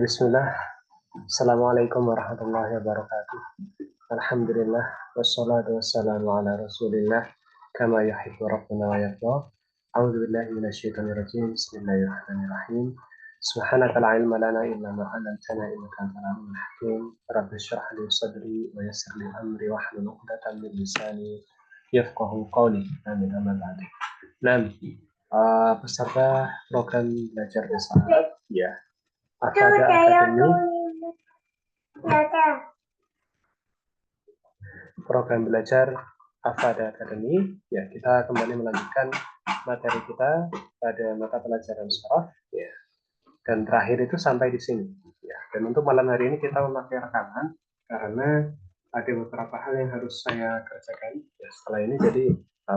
Bismillah. Assalamualaikum warahmatullahi wabarakatuh. Alhamdulillah. Wassalatu wassalamu ala rasulillah. Kama yuhibbu rabbuna wa yarda. A'udzu billahi minasyaitonir rajim. Bismillahirrahmanirrahim. Subhanaka la ilma lana illa ma 'allamtana innaka antal alimul hakim. Rabbi shrah li sadri wa yassir li amri wahlul 'uqdatam min lisani yafqahu qawli. Amin amma ba'du. Nah, peserta program belajar bahasa Arab ya. Afada Academy, program belajar Afada Academy. Ya, kita kembali melanjutkan materi kita pada mata pelajaran sorof. Ya, dan terakhir itu sampai di sini. Ya, dan untuk malam hari ini kita memakai rekaman karena ada beberapa hal yang harus saya kerjakan. Ya, setelah ini jadi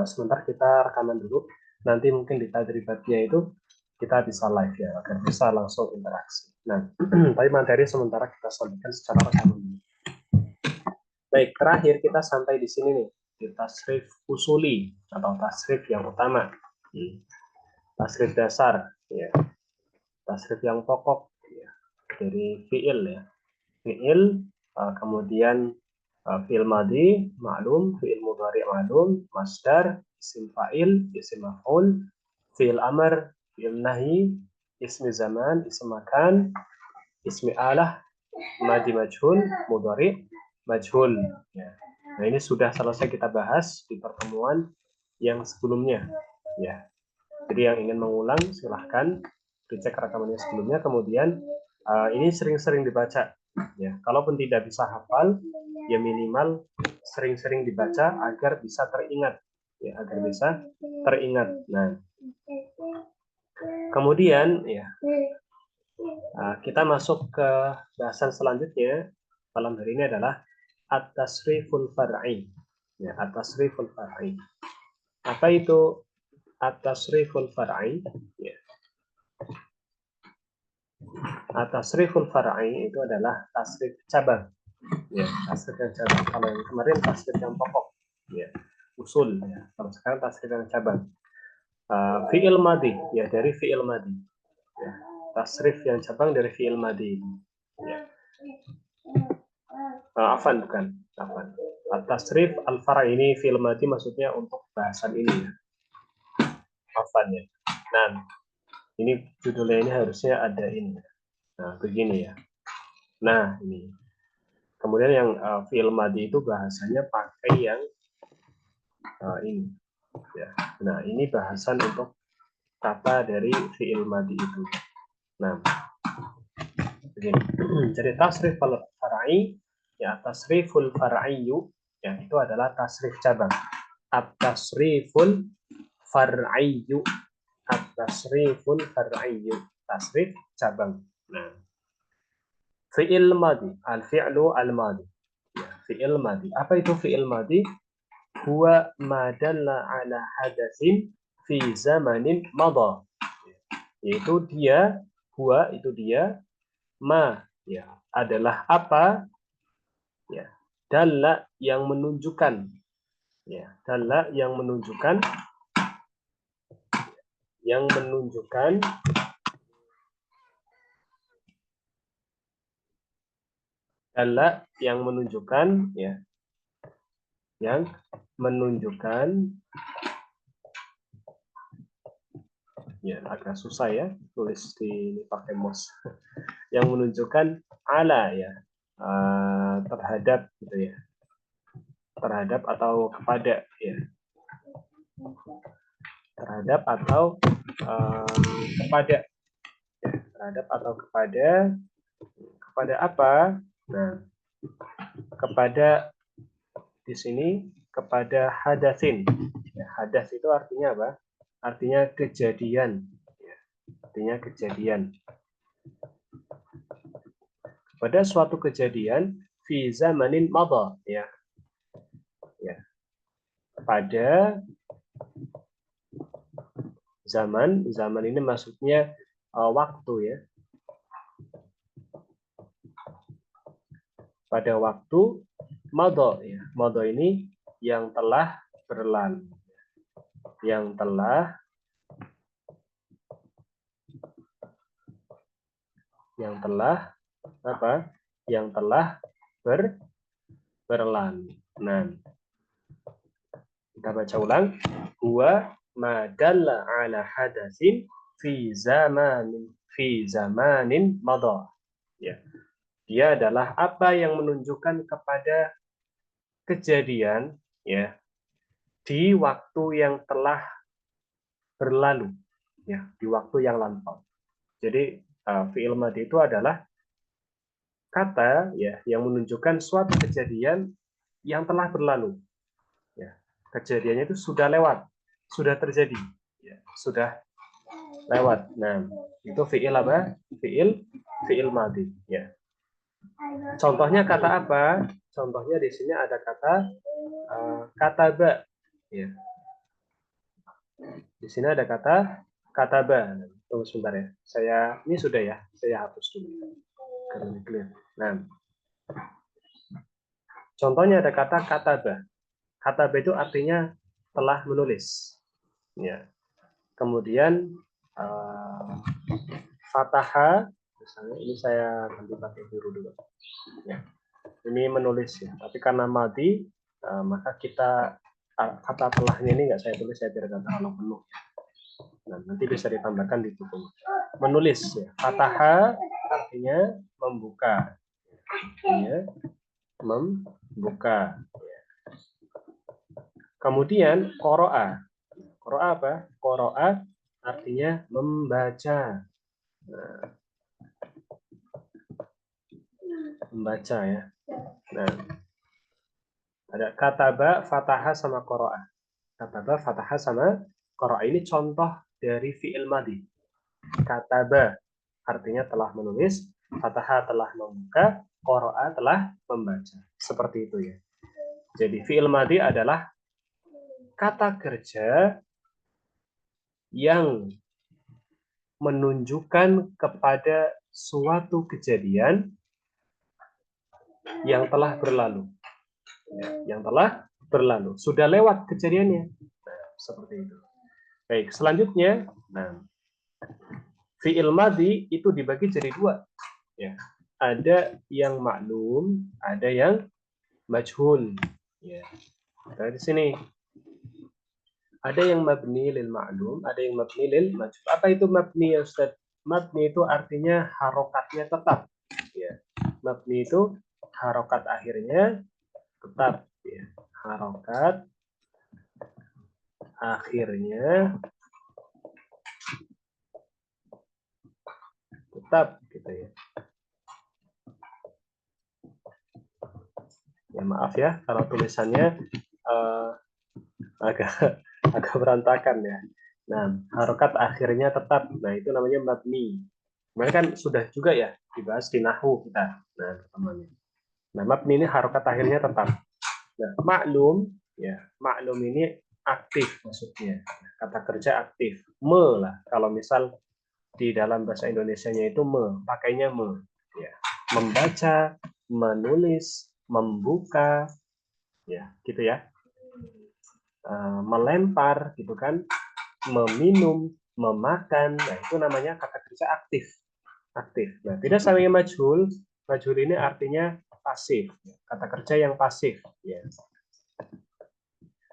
sebentar kita rekaman dulu. Nanti mungkin di tadribatnya itu kita bisa live ya, agar bisa langsung interaksi. Nah, tapi materi sementara kita sampaikan secara rekaman. Baik, terakhir kita sampai di sini nih, di tasrif usuli atau tasrif yang utama. Tasrif dasar, ya. Tasrif yang pokok, ya. Dari fiil ya. Fiil, kemudian fiil madi, ma'lum, fiil mudhari ma'lum, masdar, isim fa'il, isim maf'ul, fiil amr, fiil nahi, ismi zaman, ism makan, ismi alah, madi majhul, mudhari majhul. Ya. Nah, ini sudah selesai kita bahas di pertemuan yang sebelumnya. Ya. Jadi yang ingin mengulang silahkan dicek rekamannya sebelumnya. Kemudian ini sering-sering dibaca. Ya. Kalaupun tidak bisa hafal, ya minimal sering-sering dibaca agar bisa teringat. Ya, agar bisa teringat. Nah, kemudian ya kita masuk ke bahasan selanjutnya malam hari ini adalah at-tasriful far'i. Ya, at-tasriful far'i. Apa itu at-tasriful far'i? Ya. At-tasriful far'i itu adalah tasrif cabang. Ya, tasrif yang cabang. Kalau yang kemarin tasrif yang pokok. Ya, usul. Ya. Kalau sekarang tasrif yang cabang. Fi'il madi, ya dari fi'il madi. Ya. Tasrif yang cabang dari fi'il madi. Ya. Afan bukan. Afan. At-tasrif al-far' ini fi'il madi maksudnya untuk bahasan ini ya. Afan ya. Nah, ini judulnya ini harusnya ada ini. Nah, begini ya. Nah, ini. Kemudian yang fi'il madi itu bahasanya pakai yang ini. Ya. Nah, ini bahasan untuk kata dari fi'il madi itu. Nah, begini. Jadi tasrif al-far'i ya, tasriful far'iyyu ya itu adalah tasrif cabang. At-tasriful far'iyyu, at-tasriful far'iyyu, tasrif cabang. Nah, fi'il madi, al-fi'lu al-madi. Ya, fi'il madi. Apa itu fi'il madi? Huwa ma dalla ala hadatsin fi zamanin madha. Yaitu dia, huwa itu dia, ma ya adalah apa ya, dalla yang menunjukkan ya, dalla yang menunjukkan dalla yang menunjukkan ya, yang menunjukkan ya agak susah ya tulis di pakai mouse. Yang menunjukkan ala ya, terhadap gitu ya, terhadap atau kepada ya, terhadap atau kepada ya, terhadap atau kepada apa? Nah, kepada di sini kepada hadatsin. Ya, hadas itu artinya apa? Artinya kejadian. Ya, artinya kejadian. Pada suatu kejadian fi zamanin madha ya. Ya. Pada zaman ini maksudnya waktu ya. Pada waktu madha ya. Madha ini yang telah berlalu. Yang telah apa? Yang telah berlalu. Nah, kita baca ulang. Huwa ma dalla ala hadatsin fi zamanin madha. Ya. Dia adalah apa yang menunjukkan kepada kejadian ya di waktu yang telah berlalu ya, di waktu yang lampau. Jadi fi'il madhi itu adalah kata ya yang menunjukkan suatu kejadian yang telah berlalu. Ya. Kejadiannya itu sudah lewat, sudah terjadi, ya, sudah lewat. Nah, itu fi'il apa? Fi'il madhi. Ya. Contohnya kata apa? Contohnya di sini ada kata kataba. Ya. Di sini ada kata kataba. Tunggu sebentar ya. Ini sudah ya. Saya hapus dulu. Karena clear. Nah, contohnya ada kata kataba. Kataba itu artinya telah menulis. Ya. Kemudian fataha, misalnya ini saya ganti pakai biru dulu. Ya. Ini menulis ya. Tapi karena mati, maka kita kata telahnya ini nggak saya tulis, saya biarkan terlalu penuh. Nah, nanti bisa ditambahkan di buku. Menulis ya. Fataha artinya membuka. Artinya membuka. Kemudian qoro'a. Qoro'a apa? Qoro'a artinya membaca. Nah, membaca ya. Nah, ada kataba, fataha sama qoro'a. Kataba, fataha sama qoro'a. Ini contoh dari fi'il madhi. Kataba artinya telah menulis, fataha telah membuka, qoro'a telah membaca. Seperti itu ya. Jadi fi'il madhi adalah kata kerja yang menunjukkan kepada suatu kejadian yang telah berlalu. Yang telah berlalu. Sudah lewat kejadiannya. Nah, seperti itu. Baik, selanjutnya, fi'il madhi itu dibagi jadi dua. Ya. Ada yang maklum, ada yang majhul. Ya. Nah, di sini ada yang mabni lil ma'lum, ada yang mabni lil majhul. Apa itu mabni ya Ustaz? Mabni itu artinya harokatnya tetap. Ya. Mabni itu harokat akhirnya tetap. Ya. Harokat akhirnya tetap gitu ya. Ya maaf ya kalau tulisannya agak berantakan ya. Nah, harokat akhirnya tetap. Nah, itu namanya mabni. Kemarin kan sudah juga ya dibahas di nahwu kita. Nah, temannya. Nah, mabni ini harokat akhirnya tetap. Nah, maklum ya, maklum ini aktif maksudnya. Kata kerja aktif. Me lah. Kalau misal di dalam bahasa Indonesianya itu me, pakainya me. Ya. Membaca, menulis, membuka, ya, gitu ya. Melempar gitu kan, meminum, memakan, nah itu namanya kata kerja aktif. Nah, tidak sama yang majhul. Majhul ini artinya pasif, kata kerja yang pasif ya.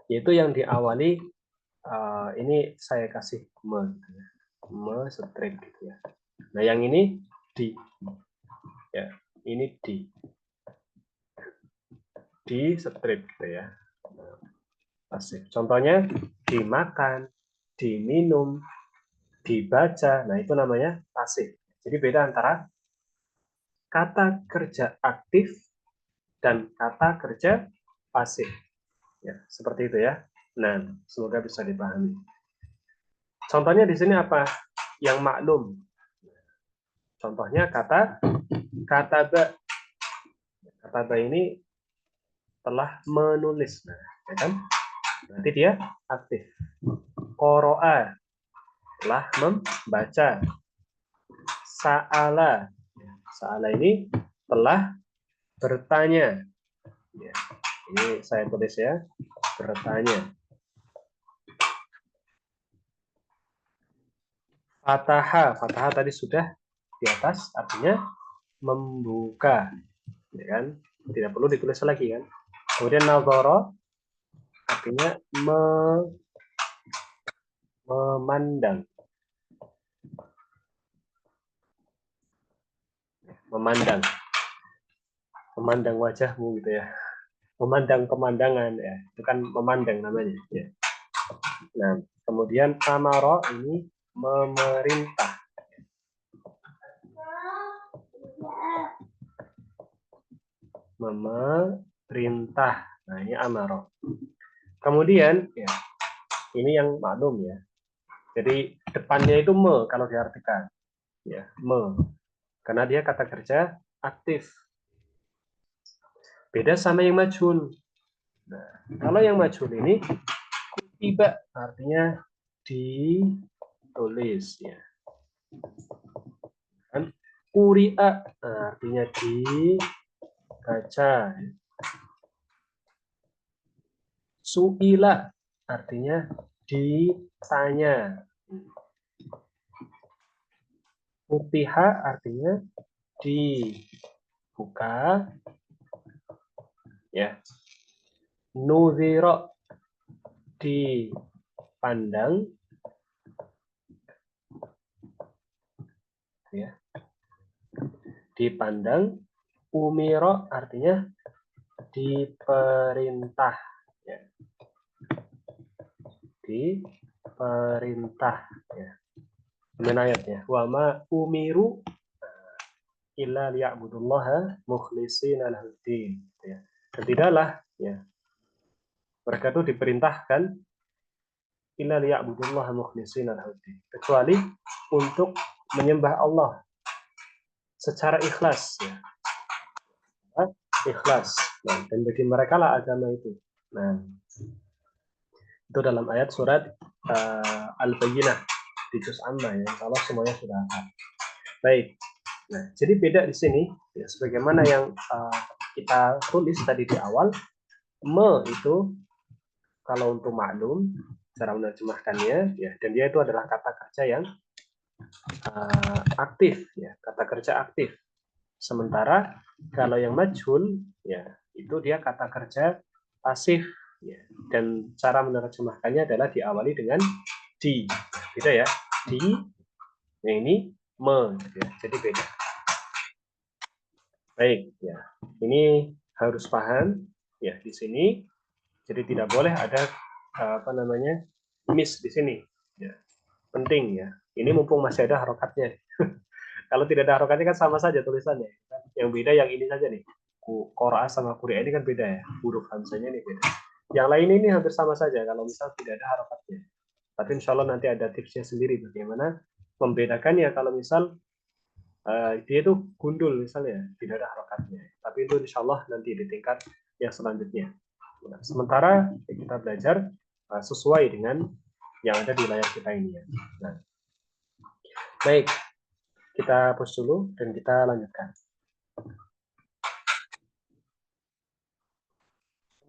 Yaitu yang diawali ini saya kasih me straight gitu ya. Nah, yang ini di ya, ini di straight gitu ya. Pasif. Contohnya dimakan, diminum, dibaca. Nah, itu namanya pasif. Jadi beda antara kata kerja aktif dan kata kerja pasif. Ya, seperti itu ya. Nah, semoga bisa dipahami. Contohnya di sini apa? Yang maklum. Contohnya kata kataba. Kataba ini telah menulis. Nah, ya kan? Nanti dia aktif. Qoro'a telah membaca. Sa'ala. Sa'ala ini telah bertanya. Ya. Ini saya tulis ya. Bertanya. Fataha. Fataha tadi sudah di atas. Artinya membuka, ya kan? Tidak perlu ditulis lagi kan. Kemudian nadhara artinya memandang, memandang, memandang wajahmu gitu ya, memandang pemandangan ya, itu kan memandang namanya ya. Nah, kemudian amaro ini memerintah, memerintah. Nah, ini amaro. Kemudian ya, ini yang maklum ya. Jadi depannya itu me kalau diartikan ya, me. Karena dia kata kerja aktif. Beda sama yang majhul. Nah, kalau yang majhul ini tiba artinya ditulis ya. Kan quri'a artinya dibaca. Su'ila artinya ditanya. Futiha artinya dibuka ya. Nuzira dipandang ya. Dipandang. Umiro artinya diperintah ya. Diperintah ya. Kemudian ayatnya wa ma umiru illa liya'budullaha mukhlishina lahuddin ya. Dan tidaklah ya mereka itu diperintahkan illa liya'budullaha mukhlishina lahuddin kecuali untuk menyembah Allah secara ikhlas ya. Ikhlas dan bagi mereka lah agama itu. Nah, itu dalam ayat surat Al-Bayyinah di juz amma ya, kalau semuanya sudah hafal. Baik. Nah, jadi beda di sini ya, sebagaimana yang kita tulis tadi di awal, me itu kalau untuk maklum cara menerjemahkannya ya, dan dia itu adalah kata kerja yang aktif ya, kata kerja aktif. Sementara kalau yang majhul ya, itu dia kata kerja pasif ya, dan cara menerjemahkannya adalah diawali dengan di. Beda ya. Di. Yang ini me ya. Jadi beda. Baik ya. Ini harus paham ya di sini. Jadi tidak boleh ada apa namanya? Miss di sini ya. Penting ya. Ini mumpung masih ada harokatnya. Kalau tidak ada harokatnya kan sama saja tulisannya. Yang beda yang ini saja nih. Qira'a sama Qur'an ini kan beda ya. Huruf hamzahnya ini beda. Yang lain ini hampir sama saja kalau misal tidak ada harokatnya. Tapi insya Allah nanti ada tipsnya sendiri bagaimana membedakannya kalau misal dia itu gundul misalnya, tidak ada harokatnya. Tapi itu insya Allah nanti di tingkat yang selanjutnya. Nah, sementara kita belajar sesuai dengan yang ada di layar kita ini ya. Nah, baik, kita pause dulu dan kita lanjutkan.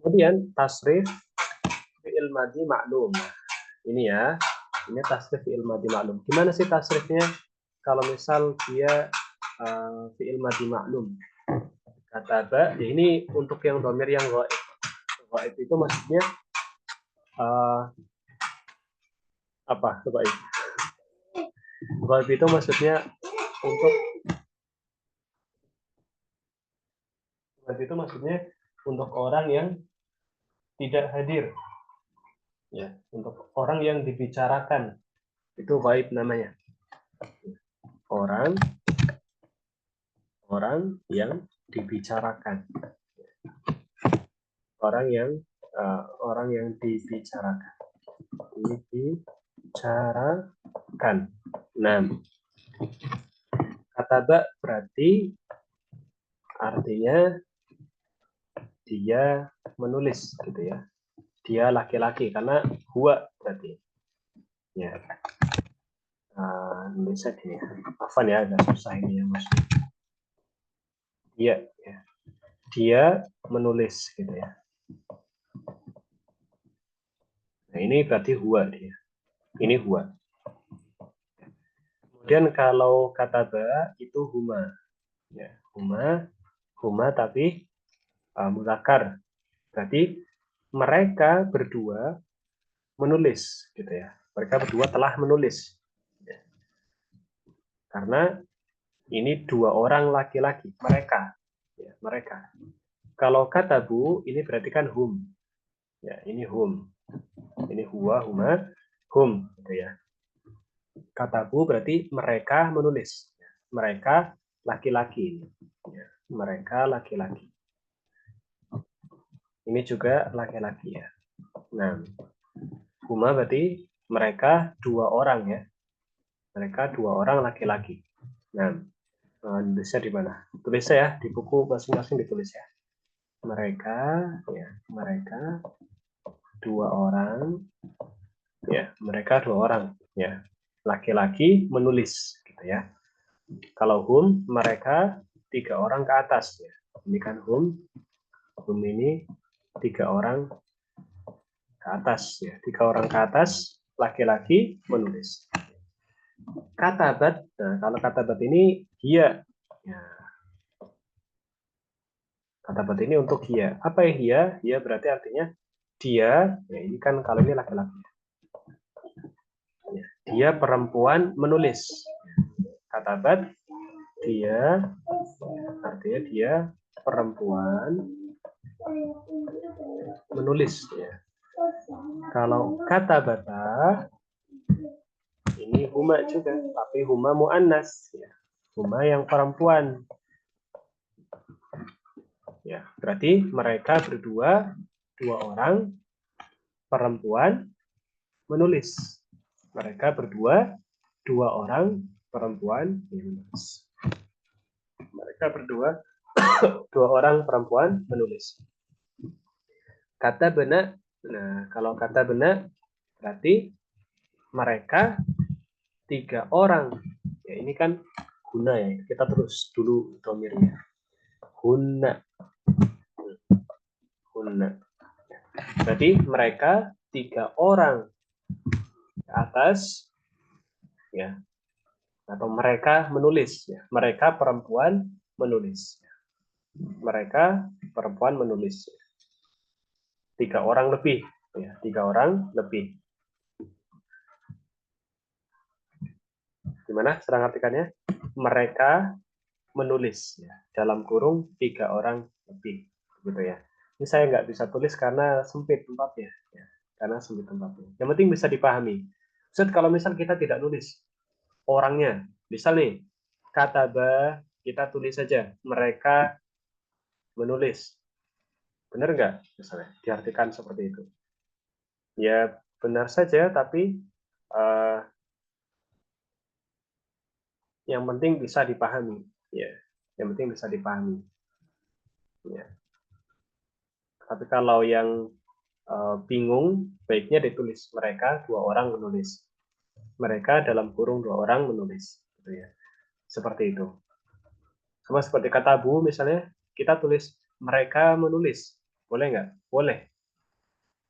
Kemudian tasrif fi'il madhi maklum. Ini ya, ini tasrif fi'il madhi maklum. Gimana sih tasrifnya kalau misal dia fi'il madhi maklum? Kata ya ini untuk yang dhamir yang ghaib. Ghaib itu maksudnya apa? Ghaib. Ghaib itu maksudnya untuk ghaib itu maksudnya untuk orang yang tidak hadir. Ya, untuk orang yang dibicarakan. Itu ghaib namanya. Orang yang dibicarakan. Orang yang dibicarakan. Dibicarakan. Nah, kata ba berarti artinya dia menulis gitu ya. Dia laki-laki karena huwa berarti. Ya. Bisa gini. Afan ya, agak susah ini ya Mas. Iya, ya. Dia menulis gitu ya. Nah, ini berarti huwa dia. Ini huwa. Kemudian kalau kata ba itu huma. Ya, huma tapi mudzakkar. Berarti mereka berdua menulis, gitu ya. Mereka berdua telah menulis. Ya. Karena ini dua orang laki-laki, mereka. Ya, mereka. Kalau katabu, ini berarti kan hum. Ya, ini hum. Ini huwa, huma, hum. Gitu ya. Katabu berarti mereka menulis. Mereka laki-laki. Ya, mereka laki-laki. Ini juga laki-laki ya. Nah, huma berarti mereka dua orang ya. Mereka dua orang laki-laki. Nah, nulisnya di mana? Tulis ya di buku masing-masing ditulis ya. Mereka, ya, mereka dua orang, ya, mereka dua orang, ya, laki-laki menulis, gitu ya. Kalau hum, mereka tiga orang ke atas, ya. Ini kan hum ini tiga orang ke atas, ya, tiga orang ke atas, laki-laki menulis. Katabat, nah kalau katabat ini dia, ya, katabat ini untuk dia. Apa ya dia? Dia berarti artinya dia, ya ini kan kalau ini laki-laki. Ya, dia perempuan menulis. Katabat dia, artinya dia perempuan menulis. Ya. Kalau kata bata ini huma juga, tapi huma muannas. Ya. Huma yang perempuan. Ya, berarti mereka berdua, dua orang perempuan menulis. Mereka berdua, dua orang perempuan menulis. Mereka berdua, dua orang perempuan menulis. Kata benar, nah kalau kata benar berarti mereka tiga orang. Ya ini kan guna ya, kita terus dulu domirnya. Guna, guna. Berarti mereka tiga orang ke atas, ya, atau mereka menulis, ya. Mereka perempuan menulis. Mereka perempuan menulis. Tiga orang lebih, ya, tiga orang lebih. Gimana serang artikannya? Mereka menulis, ya, dalam kurung tiga orang lebih, gitu ya. Ini saya nggak bisa tulis karena sempit tempatnya, ya, karena sempit tempatnya. Yang penting bisa dipahami. Ustaz, kalau misal kita tidak nulis orangnya, misal nih kata ba kita tulis saja mereka menulis, benar nggak? Misalnya diartikan seperti itu, ya benar saja, tapi uh, yang penting bisa dipahami, ya, yang penting bisa dipahami, ya. Tapi kalau yang bingung, baiknya ditulis mereka dua orang menulis. Mereka dalam kurung dua orang menulis, gitu ya. Seperti itu. Sama seperti kata bu, misalnya kita tulis mereka menulis, boleh nggak? Boleh.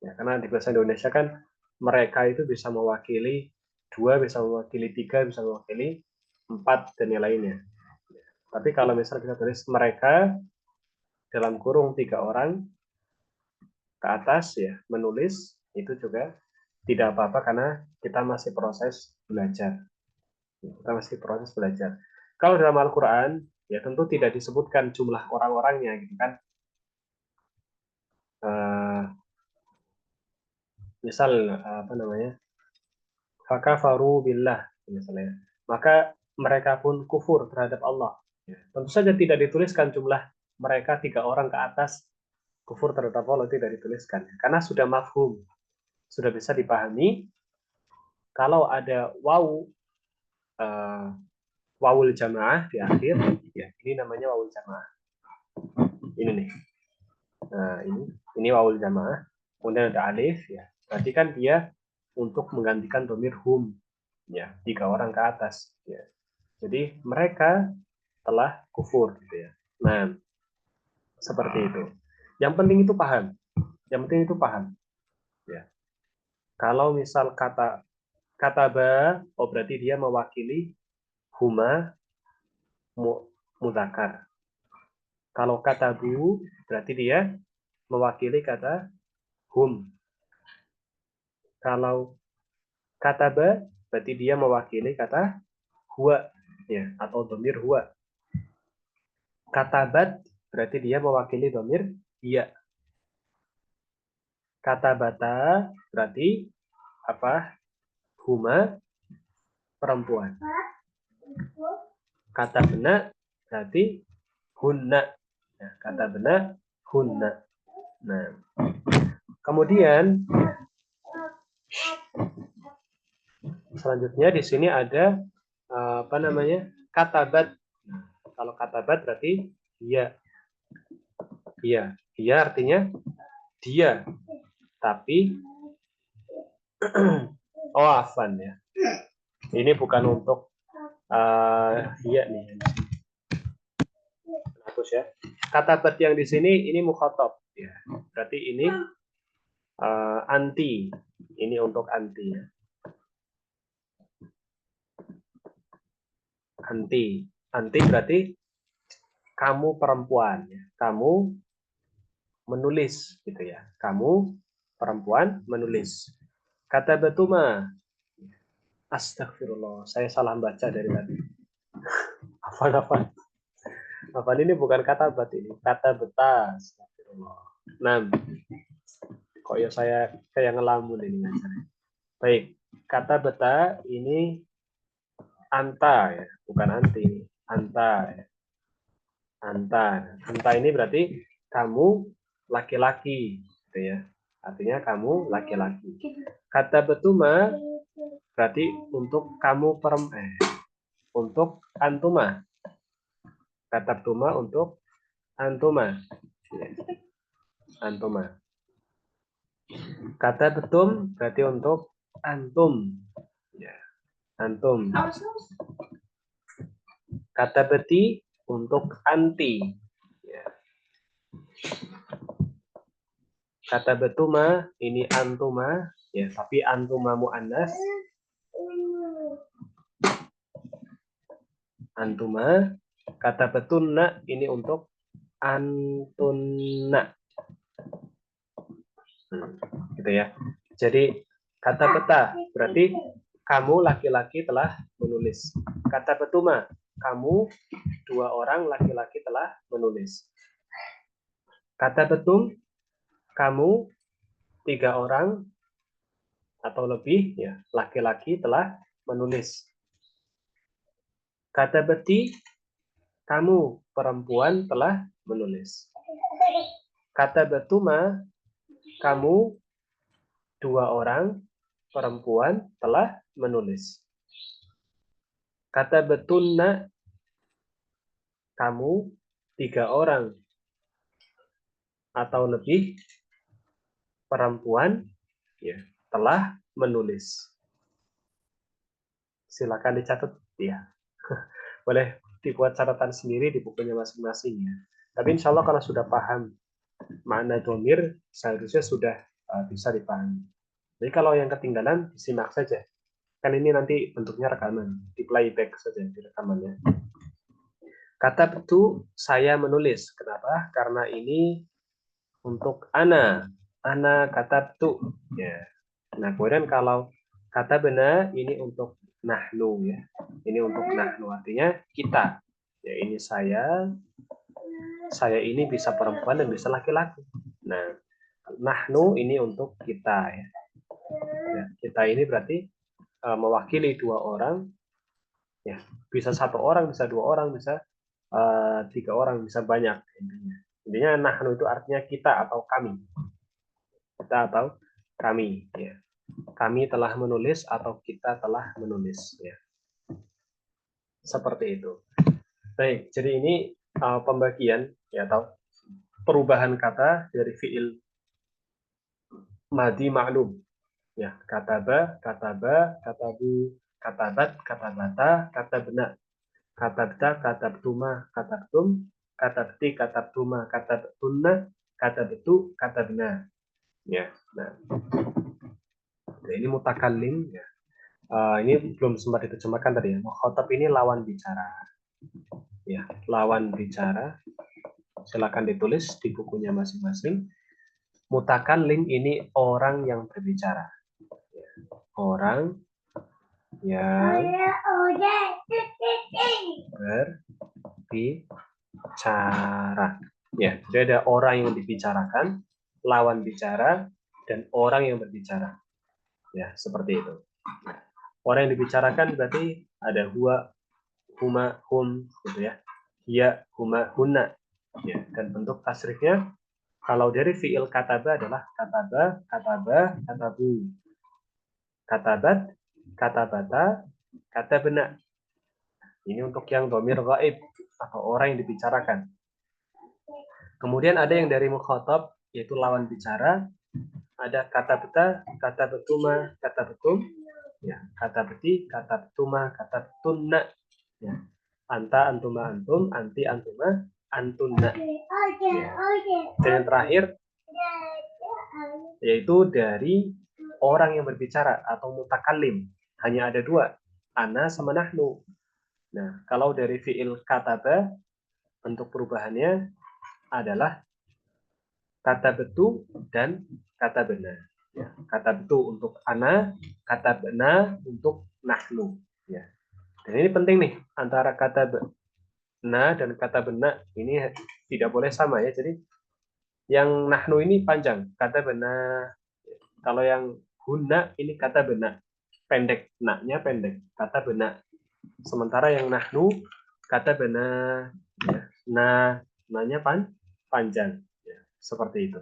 Ya, karena di bahasa Indonesia kan mereka itu bisa mewakili dua, bisa mewakili tiga, bisa mewakili empat dan yang lainnya. Tapi kalau misal kita tulis mereka dalam kurung tiga orang ke atas ya menulis, itu juga tidak apa-apa karena kita masih proses belajar. Kita masih proses belajar. Kalau dalam Al-Quran, ya tentu tidak disebutkan jumlah orang-orangnya, gitu kan. Misal apa namanya, fakafaru billah, misalnya. Maka mereka pun kufur terhadap Allah. Ya, tentu saja tidak dituliskan jumlah mereka tiga orang ke atas kufur terhadap Allah, tidak dituliskan. Karena sudah mafhum, sudah bisa dipahami. Kalau ada waw, uh, wawul jamaah di akhir, ya ini namanya wawul jamaah. Ini nih, nah ini wawul jamaah. Kemudian ada alif, ya. Berarti kan dia untuk menggantikan domir hum, ya, tiga orang ke atas, ya. Jadi mereka telah kufur, gitu ya. Nah, seperti itu. Yang penting itu paham. Yang penting itu paham, ya. Kalau misal kata kata ba, oh berarti dia mewakili huma, mudzakkar. Kalau katabu berarti dia mewakili kata hum. Kalau kataba berarti dia mewakili kata huwa, ya, atau dhamir huwa. Katabat berarti dia mewakili dhamir dia. Katabata berarti apa? Huma, perempuan. Katabna berarti hunna. Ya, katabna hunna. Nah, kemudian selanjutnya di sini ada apa namanya? Katabat. Nah, kalau katabat berarti dia. Iya, dia artinya dia. Tapi oh afan ya. Ini bukan untuk dia nih. Hapus ya. Katabat yang di sini ini mukhatab ya. Berarti ini anti. Ini untuk anti ya. Anti. Anti berarti kamu perempuan ya. Kamu menulis gitu ya. Kamu perempuan menulis. Kata betuma. Astagfirullah, saya salah baca dari tadi. Apa? Ini bukan kata bat ini, kata betas. Astagfirullah. Nah, kok ya saya kayak ngelamun ini ngajarnya. Baik, kata beta ini anta ya, bukan anti. Anta ya. Anta ini berarti kamu laki-laki gitu ya. Artinya kamu laki-laki. Kata betuma berarti untuk kamu untuk antuma. Kata betuma untuk antuma. Antuma. Kata betum berarti untuk antum. Ya, antum. Kata beti untuk anti. Ya. Kata betuma ini antuma, ya, tapi antuma muannas. Antuma. Kata betunna ini untuk antunna. Gitu ya. Jadi kata beta berarti kamu laki-laki telah menulis. Kata betuma, kamu dua orang laki-laki telah menulis. Kata betum, kamu tiga orang atau lebih ya laki-laki telah menulis. Kata beti, kamu perempuan telah menulis. Kata betuma, kamu dua orang perempuan telah menulis. Kata betunna, kamu tiga orang atau lebih perempuan ya telah menulis. Silakan dicatat ya. Boleh dibuat catatan sendiri di bukunya masing-masing ya. Tapi insya Allah kalau sudah paham makna domir, seharusnya sudah bisa dipahami. Jadi kalau yang ketinggalan, disimak saja. Kan ini nanti bentuknya rekaman, di playback saja di rekamannya. Kata itu saya menulis. Kenapa? Karena ini untuk ana. Ana kata itu. Ya. Nah, kemudian kalau kata benar ini untuk nahnu ya. Ini untuk nahnu artinya kita. Ya, ini saya ini bisa perempuan dan bisa laki-laki. Nah, nahnu ini untuk kita ya. Ya, kita ini berarti mewakili dua orang. Ya, bisa satu orang, bisa dua orang, bisa tiga orang, bisa banyak intinya. Intinya nahnu itu artinya kita atau kami. Kita atau kami ya. Kami telah menulis atau kita telah menulis ya. Seperti itu. Baik, jadi ini pembagian ya atau perubahan kata dari fiil madi ma'lum. Ya, kataba, katabu, katabat, katabata, katabna. Katabta, katabtuma, katabtum, katabti, katabtuma, katabtunna, katabtu, katabna. Ya, nah. Ini mutakallim ya. Ini belum sempat diterjemahkan tadi ya. Mukhatab ini lawan bicara. Ya, lawan bicara. Silakan ditulis di bukunya masing-masing. Mutakallim ini orang yang berbicara. Orang yang berbicara. Ya, jadi ada orang yang dibicarakan, lawan bicara, dan orang yang berbicara. Ya, seperti itu. Orang yang dibicarakan berarti ada huwa, huma, hum, gitu ya. Ya, huma, hunna. Ya, dan bentuk tasrifnya kalau dari fiil kataba adalah kataba, kataba, katabu. Katabat, katabata, katabna. Ini untuk yang domir gaib atau orang yang dibicarakan. Kemudian ada yang dari mukhatab yaitu lawan bicara. Ada kata beta, kata betuma, kata betum, ya, kata beti, kata betuma, kata betunna, ya. Anta, antuma, antum, anti, antuma, antunna. Ya. Dan yang terakhir yaitu dari orang yang berbicara atau mutakallim. Hanya ada dua, ana sama nahnu. Nah, kalau dari fiil kataba, bentuk perubahannya adalah kata betu dan kata benar. Ya, kata betu untuk ana, kata benar untuk nahnu. Ya. Dan ini penting nih antara kata benar dan kata benar ini tidak boleh sama ya. Jadi yang nahnu ini panjang, kata benar. Kalau yang hunna ini kata benar, pendek, naknya pendek, kata benar. Sementara yang nahnu kata benar, ya. Nah, nanya panjang, ya. Seperti itu.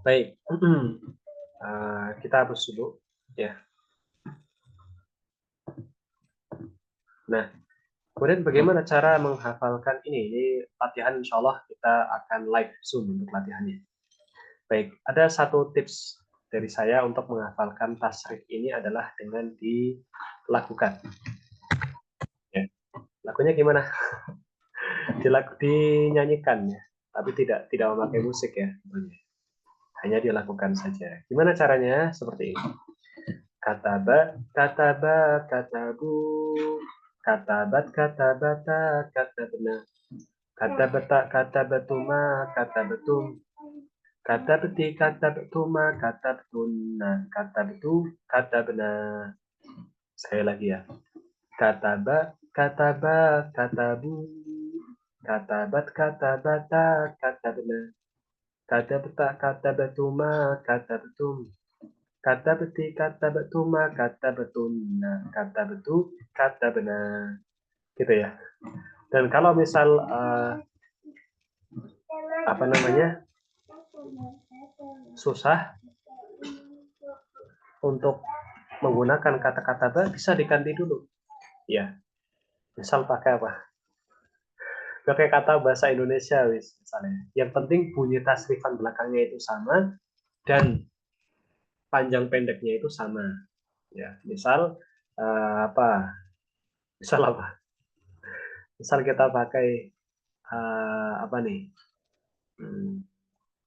Baik, kita hapus dulu, ya. Nah, kemudian bagaimana cara menghafalkan ini? Ini latihan, insya Allah kita akan live Zoom untuk latihannya. Baik, ada satu tips dari saya untuk menghafalkan tasrif ini adalah dengan dilakukan. Ya. Lagunya gimana? Dinyanyikan ya, tapi tidak memakai musik ya. Hanya dilakukan saja. Gimana caranya? Seperti ini. Kataba, kataba, katabu, katabat, katabata, katabna, katabata, katabatuma, katabatum, katabati, katabtuma, katabtunna, katabtu, katabna. Sekali lagi ya. Kataba, kataba, katabu, katabat, katabata, katabna, katabta, katabatuma, katabtum, kata beti, kata betuma, kata betuna, kata betu, kata benar, gitu ya. Dan kalau misal apa namanya susah untuk menggunakan kata-kata ba, bisa diganti dulu, ya. Misal pakai apa? Pakai kata bahasa Indonesia, wis misalnya. Yang penting bunyi tasrifan belakangnya itu sama dan panjang pendeknya itu sama, ya. Misal apa? Misal apa? Misal kita pakai apa nih?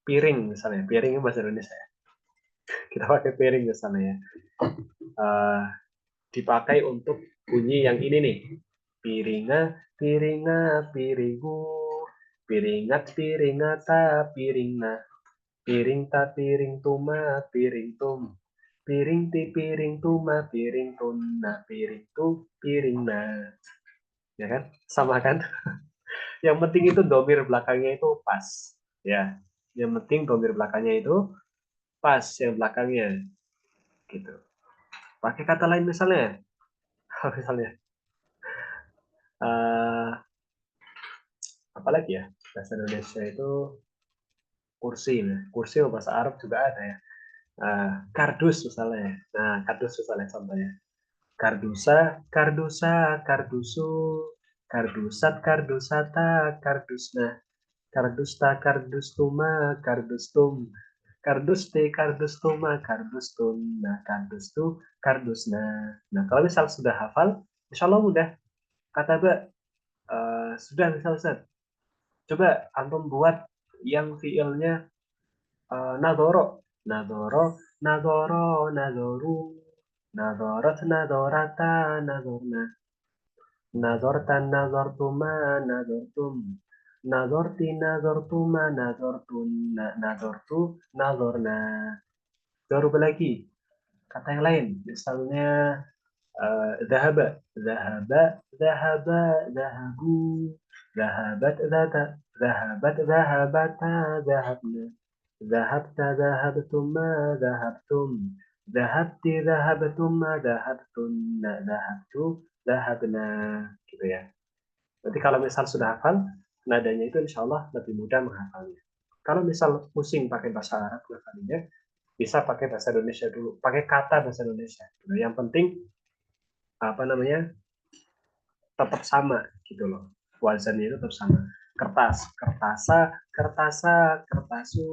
Piring misalnya, piring bahasa Indonesia ya. Kita pakai piring misalnya ya. Dipakai untuk bunyi yang ini nih. Piringa, piringa, piringu, piringat, piringata, piringna, piring ta, piring tuma, piring tum, piring ti, piring tuma, piring tunna, piring tu, piringna. Ya kan? Sama kan? Yang penting itu domir belakangnya itu pas. Ya, yang penting domir belakangnya itu pas yang belakangnya gitu. Pakai kata lain misalnya, misalnya uh, apalagi ya bahasa Indonesia itu kursi, kursi bahasa Arab juga ada ya. Kardus misalnya. Nah, kardus misalnya contohnya. Kardusa, kardusa, kardusu, kardusat, kardusata, kardusna, kardusta, kardustuma, kardustum, karduste, kardustuma, kardustun, nah kardustu, kardusna. Nah, kalau misal sudah hafal, insya Allah mudah. Kata Mbak, sudah misal Ustaz. Coba antum buat yang fiilnya nadoro, nadoro, nadoro, nadoru, nadorot, nadorata, nadorna. Nazorta, nazortuma, nazortum. Nazorti, nazortuma, nazortun, nazortu, nazorna. Baru lagi kata yang lain. Misalnya ذهب ذهب ذهب ذهبوا ذهبت ذهبت ذهبتا ذهبنا ذهبت ذهبتما ذهبتم ذهبت ذهبتما ذهبتن ذهبت ذهبنا gitu ya. Nanti kalau misal sudah hafal nadanya itu insya Allah lebih mudah menghafalnya. Kalau misal pusing pakai bahasa Arab ngafalinya bisa pakai bahasa Indonesia dulu, pakai kata bahasa Indonesia. Yang penting apa namanya tetap sama gitu loh, wazannya itu tetap sama. Kertas, kertasa, kertasa, kertasu,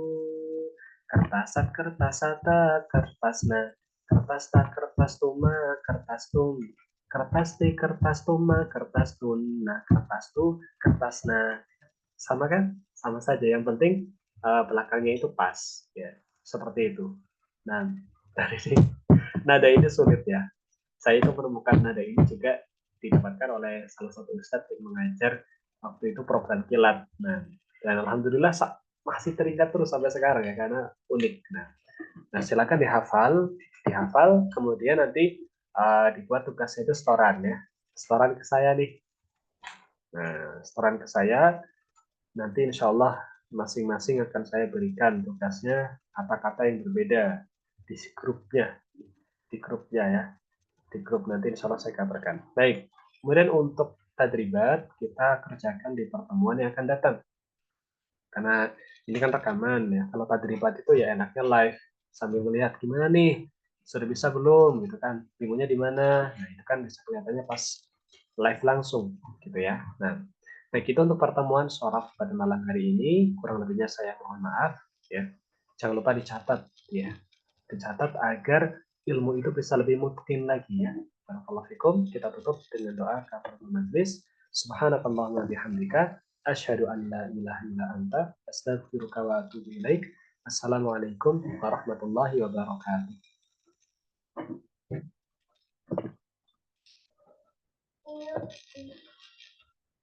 kertasat, kertasata, kertasna, kertasta, kertastuma, kertastum, kertaste, kertastuma, kertastuna, kertastu, kertasna. Sama kan? Sama saja. Yang penting belakangnya itu pas, ya seperti itu. Nah, dari sini nada ini sulit ya. Saya itu menemukan nada ini juga didapatkan oleh salah satu ustadz yang mengajar waktu itu program kilat. Nah, dan alhamdulillah masih teringat terus sampai sekarang ya karena unik. Nah silakan dihafal, kemudian nanti dibuat tugasnya itu setoran ya, setoran ke saya nih. Nah, setoran ke saya, nanti insya Allah masing-masing akan saya berikan tugasnya kata-kata yang berbeda di grupnya, ya. Di grup nanti insya Allah saya kabarkan. Baik, kemudian untuk tadribat kita kerjakan di pertemuan yang akan datang. Karena ini kan rekaman ya. Kalau tadribat itu ya enaknya live sambil melihat gimana nih, sudah bisa belum gitu kan, bingungnya di mana. Nah itu kan bisa kelihatannya pas live langsung gitu ya. Nah baik itu untuk pertemuan soraf pada malam hari ini, kurang lebihnya saya mohon maaf ya. Jangan lupa dicatat ya, dicatat agar ilmu itu bisa lebih mungkin lagi ya. Barakallahu fikum. Kita tutup dengan doa kafaratul majlis. Subhanakallahumma bihamdika asyhadu an la ilaha illa anta astaghfiruka wa atubu ilaik. Assalamualaikum warahmatullahi wabarakatuh.